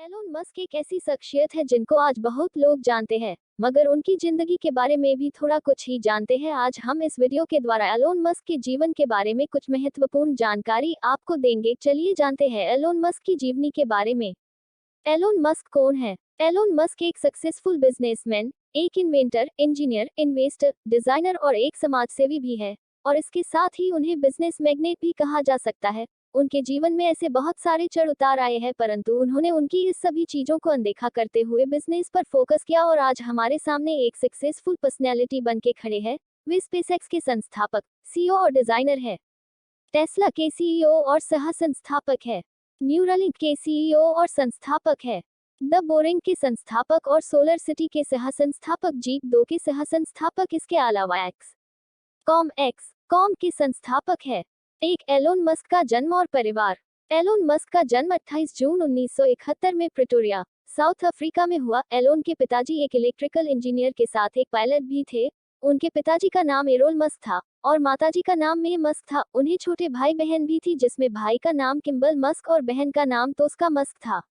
Elon Musk एक ऐसी शख्सियत है जिनको आज बहुत लोग जानते हैं, मगर उनकी जिंदगी के बारे में भी थोड़ा कुछ ही जानते हैं। आज हम इस वीडियो के द्वारा एलोन मस्क के जीवन के बारे में कुछ महत्वपूर्ण जानकारी आपको देंगे। चलिए जानते हैं एलोन मस्क की जीवनी के बारे में। एलोन मस्क कौन है? एलोन मस्क एक सक्सेसफुल बिजनेसमैन, एक इन्वेंटर, इंजीनियर, इन्वेस्टर, डिजाइनर और एक समाजसेवी भी है, और इसके साथ ही उन्हें बिजनेस मैग्नेट भी कहा जा सकता है। उनके जीवन में ऐसे बहुत सारे चढ़ उतार आए हैं, परंतु उन्होंने उनकी इस सभी चीजों को अनदेखा करते हुए बिजनेस पर फोकस किया और आज हमारे सामने एक सक्सेसफुल पर्सनैलिटी बन के खड़े हैं। वे स्पेसएक्स के संस्थापक, सीईओ और डिजाइनर है। टेस्ला के सीईओ और सह संस्थापक है। न्यूरालिंक के सीईओ और संस्थापक है। द बोरिंग के संस्थापक और सोलर सिटी के सह संस्थापक, जीप 2 के सह संस्थापक। इसके अलावा एक्स कॉम के संस्थापक है। एक एलोन मस्क का जन्म और परिवार। एलोन मस्क का जन्म 28 जून 1971 में प्रिटोरिया, साउथ अफ्रीका में हुआ। एलोन के पिताजी एक इलेक्ट्रिकल इंजीनियर के साथ एक पायलट भी थे। उनके पिताजी का नाम एरोल मस्क था और माताजी का नाम मे मस्क था। उन्हें छोटे भाई बहन भी थी, जिसमें भाई का नाम किम्बल मस्क और बहन का नाम तोस्का मस्क था।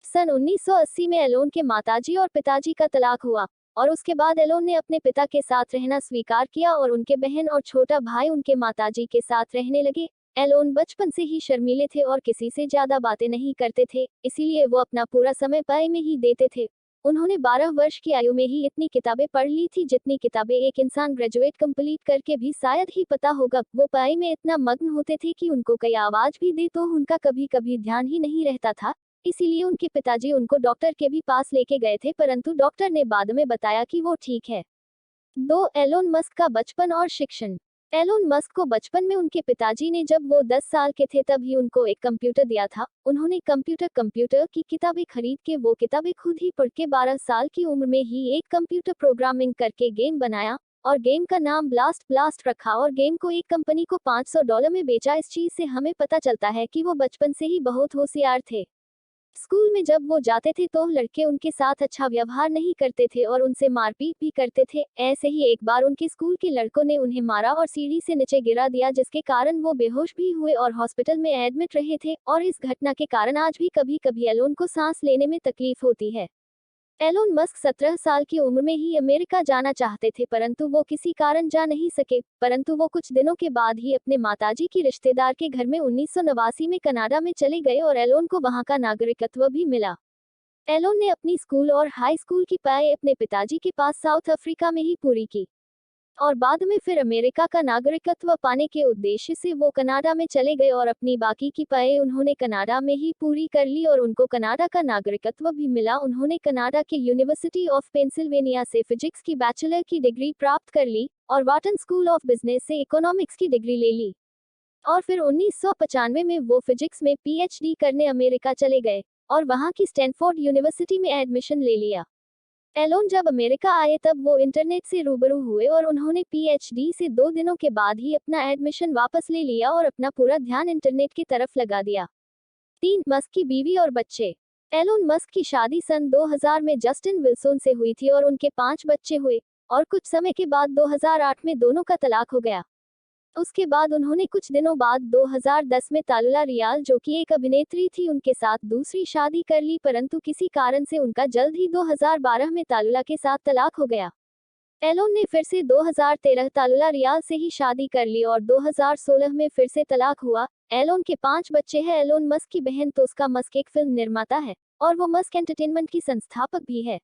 सन 1980 में एलोन के माताजी और पिताजी का तलाक हुआ और उसके बाद एलोन ने अपने पिता के साथ रहना स्वीकार किया और उनके बहन और छोटा भाई उनके माताजी के साथ रहने लगे। एलोन बचपन से ही शर्मीले थे और किसी से ज्यादा बातें नहीं करते थे, इसीलिए वो अपना पूरा समय पढ़ाई में ही देते थे। उन्होंने 12 वर्ष की आयु में ही इतनी किताबें पढ़ ली थी जितनी किताबें एक इंसान ग्रेजुएट कंप्लीट करके भी शायद ही पता होगा। वो पढ़ाई में इतना मग्न होते थे कि उनको कोई आवाज भी दे तो उनका कभी कभी ध्यान ही नहीं रहता था। इसीलिए उनके पिताजी उनको डॉक्टर के भी पास लेके गए थे, परंतु डॉक्टर ने बाद में बताया कि वो ठीक है। 2. एलोन मस्क का बचपन और शिक्षण। एलोन मस्क को बचपन में उनके पिताजी ने, जब वो 10 साल के थे तब ही उनको एक कंप्यूटर दिया था। उन्होंने कंप्यूटर की किताबें खरीद के वो किताबें खुद ही पढ़ के 12 साल की उम्र में ही एक कंप्यूटर प्रोग्रामिंग करके गेम बनाया और गेम का नाम ब्लास्ट रखा और गेम को एक कंपनी को $500 में बेचा। इस चीज से हमें पता चलता है कि वो बचपन से ही बहुत होशियार थे। स्कूल में जब वो जाते थे तो लड़के उनके साथ अच्छा व्यवहार नहीं करते थे और उनसे मारपीट भी करते थे। ऐसे ही एक बार उनके स्कूल के लड़कों ने उन्हें मारा और सीढ़ी से नीचे गिरा दिया, जिसके कारण वो बेहोश भी हुए और हॉस्पिटल में एडमिट रहे थे। और इस घटना के कारण आज भी कभी कभी एलोन को सांस लेने में तकलीफ होती है। एलोन मस्क 17 साल की उम्र में ही अमेरिका जाना चाहते थे, परंतु वो किसी कारण जा नहीं सके। परंतु वो कुछ दिनों के बाद ही अपने माताजी की रिश्तेदार के घर में 1989 में कनाडा में चले गए और एलोन को वहां का नागरिकत्व भी मिला। एलोन ने अपनी स्कूल और हाई स्कूल की पढ़ाई अपने पिताजी के पास साउथ अफ्रीका में ही पूरी की और बाद में फिर अमेरिका का नागरिकत्व पाने के उद्देश्य से वो कनाडा में चले गए और अपनी बाकी की पढ़ाई उन्होंने कनाडा में ही पूरी कर ली और उनको कनाडा का नागरिकत्व भी मिला। उन्होंने कनाडा के यूनिवर्सिटी ऑफ पेंसिल्वेनिया से फिजिक्स की बैचलर की डिग्री प्राप्त कर ली और वाटन स्कूल ऑफ बिजनेस से इकोनॉमिक्स की डिग्री ले ली और फिर 1995 में वो फिजिक्स में पीएचडी करने अमेरिका चले गए और वहां की स्टैनफोर्ड यूनिवर्सिटी में एडमिशन ले लिया। एलोन जब अमेरिका आए तब वो इंटरनेट से रूबरू हुए और उन्होंने पीएचडी से 2 दिनों के बाद ही अपना एडमिशन वापस ले लिया और अपना पूरा ध्यान इंटरनेट की तरफ लगा दिया। 3. मस्क की बीवी और बच्चे। एलोन मस्क की शादी सन 2000 में जस्टिन विल्सन से हुई थी और उनके 5 बच्चे हुए और कुछ समय के बाद 2008 में दोनों का तलाक हो गया। उसके बाद उन्होंने कुछ दिनों बाद 2010 में तालुला रियाल, जो कि एक अभिनेत्री थी, उनके साथ दूसरी शादी कर ली, परंतु किसी कारण से उनका जल्द ही 2012 में तालुला के साथ तलाक हो गया। एलोन ने फिर से 2013 तालुला रियाल से ही शादी कर ली और 2016 में फिर से तलाक हुआ। एलोन के 5 बच्चे हैं। एलोन मस्क की बहन तोस्का मस्क एक फिल्म निर्माता है और वो मस्क एंटरटेनमेंट की संस्थापक भी है।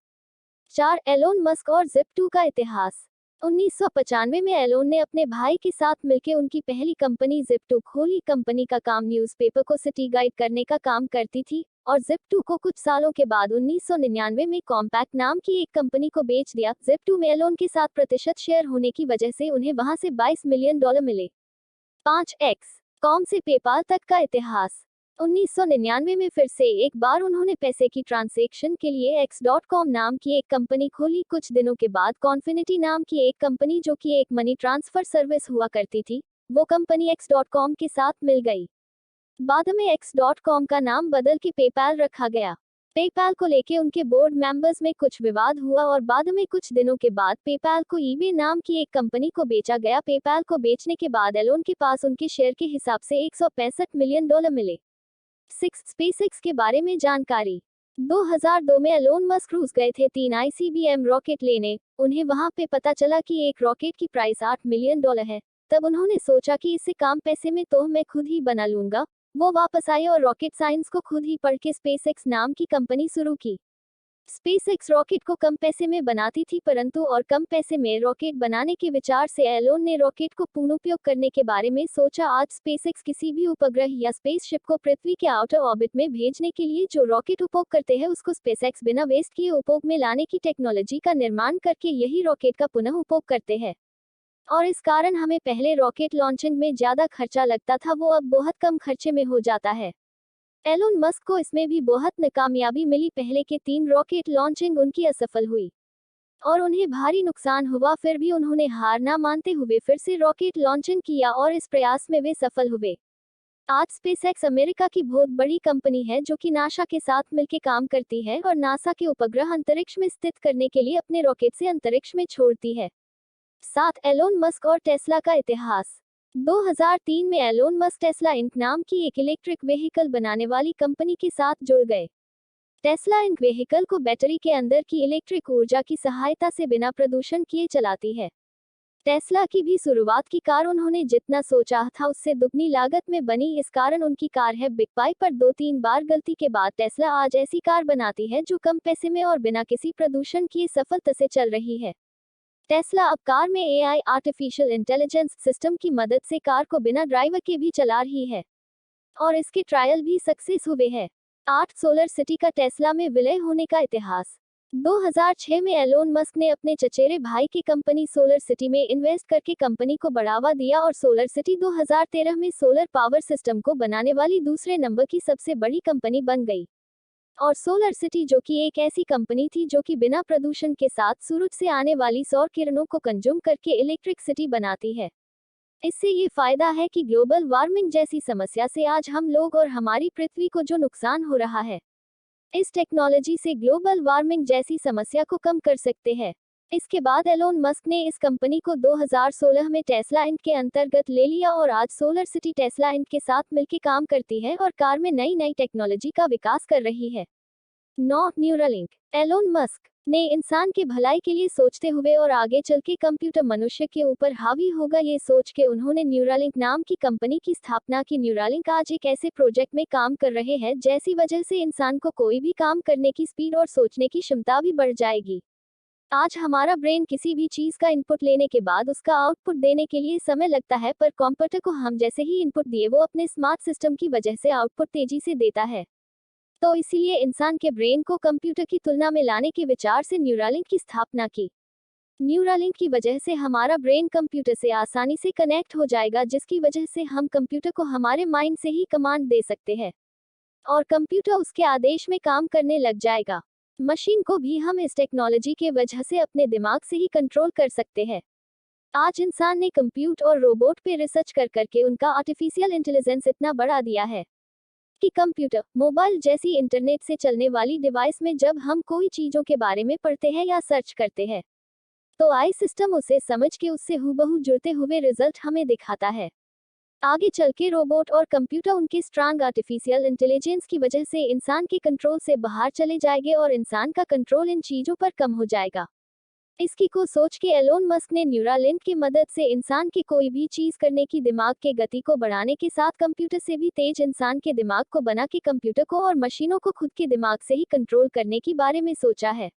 4. एलोन मस्क और जिप2 का इतिहास। 1995 में एलोन ने अपने भाई के साथ मिलकर उनकी पहली कंपनी जिप2 खोली। कंपनी का काम न्यूज़पेपर को सिटी गाइड करने का काम करती थी और जिप2 को कुछ सालों के बाद 1999 में कॉम्पैक्ट नाम की एक कंपनी को बेच दिया। जिप2 में एलोन के साथ प्रतिशत शेयर होने की वजह से उन्हें वहां से $22 मिलियन मिले। 5. एक्स कॉम से पेपाल तक का इतिहास। 1999 में फिर से एक बार उन्होंने पैसे की ट्रांजैक्शन के लिए X.com नाम की एक कंपनी खोली। कुछ दिनों के बाद कॉन्फिनिटी नाम की एक कंपनी, जो कि एक मनी ट्रांसफर सर्विस हुआ करती थी, वो कंपनी X.com के साथ मिल गई। बाद में X.com का नाम बदल के पेपैल रखा गया। पेपैल को लेके उनके बोर्ड मेंबर्स में कुछ विवाद हुआ और बाद में कुछ दिनों के बाद पेपैल को ईबे नाम की एक कंपनी को बेचा गया। पेपैल को बेचने के बाद एलोन के पास उनके शेयर के हिसाब से $165 मिलियन मिले। 6. स्पेसएक्स के बारे में जानकारी। 2002 में एलोन मस्क रूस गए थे 3 ICBM रॉकेट लेने। उन्हें वहां पे पता चला कि एक रॉकेट की प्राइस $8 मिलियन है। तब उन्होंने सोचा कि इससे काम पैसे में तो मैं खुद ही बना लूंगा। वो वापस आए और रॉकेट साइंस को खुद ही पढ़ के स्पेसएक्स नाम की कंपनी शुरू की। स्पेसएक्स रॉकेट को कम पैसे में बनाती थी, परंतु और कम पैसे में रॉकेट बनाने के विचार से एलोन ने रॉकेट को पुनरुपयोग करने के बारे में सोचा। आज स्पेसएक्स किसी भी उपग्रह या स्पेसशिप को पृथ्वी के आउटर ऑर्बिट में भेजने के लिए जो रॉकेट उपयोग करते हैं उसको स्पेसएक्स बिना वेस्ट किए उपयोग में लाने की टेक्नोलॉजी का निर्माण करके यही रॉकेट का पुनः उपयोग करते हैं। और इस कारण हमें पहले रॉकेट लॉन्चिंग में ज्यादा खर्चा लगता था, वो अब बहुत कम खर्चे में हो जाता है। एलोन मस्क को इसमें भी बहुत नाकामयाबी मिली। पहले के 3 रॉकेट लॉन्चिंग उनकी असफल हुई और उन्हें भारी नुकसान हुआ। फिर भी उन्होंने हार ना मानते हुए फिर से रॉकेट लॉन्चिंग किया और इस प्रयास में वे सफल हुए। आज स्पेसएक्स अमेरिका की बहुत बड़ी कंपनी है जो कि नासा के साथ मिलकर काम करती है और नासा के उपग्रह अंतरिक्ष में स्थित करने के लिए अपने रॉकेट से अंतरिक्ष में छोड़ती है। 7 एलोन मस्क और टेस्ला का इतिहास। 2003 में एलोन मस्क टेस्ला इंक नाम की एक इलेक्ट्रिक व्हीकल बनाने वाली कंपनी के साथ जुड़ गए। टेस्ला इंक व्हीकल को बैटरी के अंदर की इलेक्ट्रिक ऊर्जा की सहायता से बिना प्रदूषण किए चलाती है। टेस्ला की भी शुरुआत की कार उन्होंने जितना सोचा था उससे दुगनी लागत में बनी। इस कारण उनकी कार है बिग पाई पर 2-3 बार गलती के बाद टेस्ला आज ऐसी कार बनाती है जो कम पैसे में और बिना किसी प्रदूषण किए सफलता से चल रही है। टेस्ला अब कार में AI आर्टिफिशियल इंटेलिजेंस सिस्टम की मदद से कार को बिना ड्राइवर के भी चला रही है और इसके ट्रायल भी सक्सेस हुए हैं। 8 सोलर सिटी का टेस्ला में विलय होने का इतिहास। 2006 में एलोन मस्क ने अपने चचेरे भाई की कंपनी सोलर सिटी में इन्वेस्ट करके कंपनी को बढ़ावा दिया और सोलर सिटी 2013 में सोलर पावर सिस्टम को बनाने वाली दूसरे नंबर की सबसे बड़ी कंपनी बन गई। और सोलर सिटी जो कि एक ऐसी कंपनी थी जो कि बिना प्रदूषण के साथ सूरज से आने वाली सौर किरणों को कंज्यूम करके इलेक्ट्रिक सिटी बनाती है। इससे ये फायदा है कि ग्लोबल वार्मिंग जैसी समस्या से आज हम लोग और हमारी पृथ्वी को जो नुकसान हो रहा है, इस टेक्नोलॉजी से ग्लोबल वार्मिंग जैसी समस्या को कम कर सकते हैं। इसके बाद एलोन मस्क ने इस कंपनी को 2016 में टेस्ला इंक के अंतर्गत ले लिया और आज सोलर सिटी टेस्ला इंक के साथ मिलकर काम करती है और कार में नई नई टेक्नोलॉजी का विकास कर रही है। 9 न्यूरालिंक। एलोन मस्क ने इंसान के भलाई के लिए सोचते हुए और आगे चल के कंप्यूटर मनुष्य के ऊपर हावी होगा ये सोच के उन्होंने न्यूरालिंक नाम की कंपनी की स्थापना की। न्यूरालिंक आज एक ऐसे प्रोजेक्ट में काम कर रहे हैं जैसी वजह से इंसान को कोई भी काम करने की स्पीड और सोचने की क्षमता भी बढ़ जाएगी। आज हमारा ब्रेन किसी भी चीज का इनपुट लेने के बाद उसका आउटपुट देने के लिए समय लगता है, पर कंप्यूटर को हम जैसे ही इनपुट दिए वो अपने स्मार्ट सिस्टम की वजह से आउटपुट तेजी से देता है। तो इसीलिए इंसान के ब्रेन को कंप्यूटर की तुलना में लाने के विचार से न्यूरालिंक की स्थापना की। न्यूरालिंक की वजह से हमारा ब्रेन कंप्यूटर से आसानी से कनेक्ट हो जाएगा, जिसकी वजह से हम कंप्यूटर को हमारे माइंड से ही कमांड दे सकते हैं और कंप्यूटर उसके आदेश में काम करने लग जाएगा। मशीन को भी हम इस टेक्नोलॉजी के वजह से अपने दिमाग से ही कंट्रोल कर सकते हैं। आज इंसान ने कंप्यूटर और रोबोट पे रिसर्च कर करके उनका आर्टिफिशियल इंटेलिजेंस इतना बढ़ा दिया है कि कंप्यूटर, मोबाइल जैसी इंटरनेट से चलने वाली डिवाइस में जब हम कोई चीजों के बारे में पढ़ते हैं या सर्च करते हैं तो आई सिस्टम उसे समझ के उससे हूबहू जुड़ते हुए रिजल्ट हमें दिखाता है। आगे चल के रोबोट और कंप्यूटर उनके स्ट्रांग आर्टिफिशियल इंटेलिजेंस की वजह से इंसान के कंट्रोल से बाहर चले जाएंगे और इंसान का कंट्रोल इन चीजों पर कम हो जाएगा। इसकी को सोच के एलोन मस्क ने न्यूरालिंक की मदद से इंसान की कोई भी चीज करने की दिमाग के गति को बढ़ाने के साथ कंप्यूटर से भी तेज इंसान के दिमाग को बना के कंप्यूटर को और मशीनों को खुद के दिमाग से ही कंट्रोल करने के बारे में सोचा है।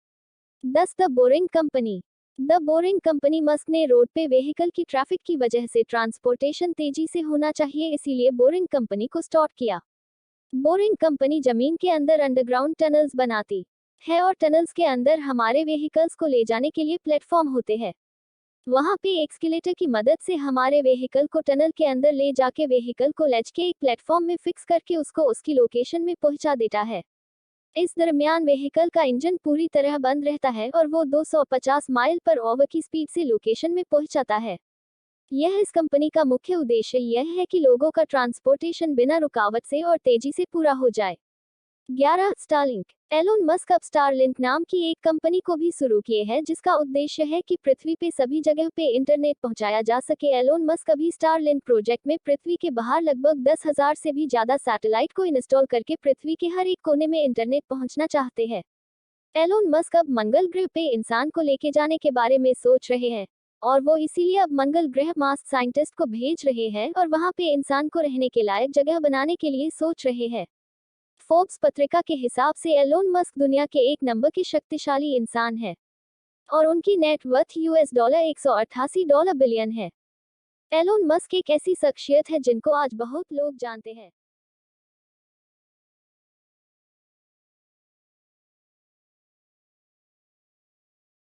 10 the boring company. The boring company. Musk ने रोड पे व्हीकल की ट्रैफिक की वजह से ट्रांसपोर्टेशन तेजी से होना चाहिए, इसीलिए बोरिंग कंपनी को स्टार्ट किया। बोरिंग कंपनी जमीन के अंदर अंडरग्राउंड टनल्स बनाती है और टनल्स के अंदर हमारे व्हीकल्स को ले जाने के लिए प्लेटफॉर्म होते हैं। वहां पे एक्सकेलेटर की मदद से हमारे व्हीकल को टनल के अंदर ले जाके व्हीकल को लेज के एक प्लेटफॉर्म में फिक्स करके उसको उसकी लोकेशन में पहुंचा देता है। इस दरमियान व्हीकल का इंजन पूरी तरह बंद रहता है और वो 250 माइल पर ऑवर की स्पीड से लोकेशन में पहुंचाता है। यह इस कंपनी का मुख्य उद्देश्य यह है कि लोगों का ट्रांसपोर्टेशन बिना रुकावट से और तेजी से पूरा हो जाए। 11 स्टारलिंक। एलोन मस्क अब स्टारलिंक नाम की एक कंपनी को भी शुरू किए है जिसका उद्देश्य है कि पृथ्वी पे सभी जगह पे इंटरनेट पहुंचाया जा सके। एलोन मस्क अभी स्टारलिंक प्रोजेक्ट में पृथ्वी के बाहर लगभग 10,000 से भी ज्यादा सैटेलाइट को इंस्टॉल करके पृथ्वी के हर एक कोने में इंटरनेट पहुंचना चाहते हैं। एलोन मस्क अब मंगल ग्रह पे इंसान को लेके जाने के बारे में सोच रहे हैं और वो इसीलिए अब मंगल ग्रह मार्स साइंटिस्ट को भेज रहे हैं और वहां पे इंसान को रहने के लायक जगह बनाने के लिए सोच रहे हैं। फोर्ब्स पत्रिका के हिसाब से एलोन मस्क दुनिया के एक नंबर के शक्तिशाली इंसान है और उनकी नेटवर्थ $188 बिलियन है। एलोन मस्क एक ऐसी शख्सियत है जिनको आज बहुत लोग जानते हैं।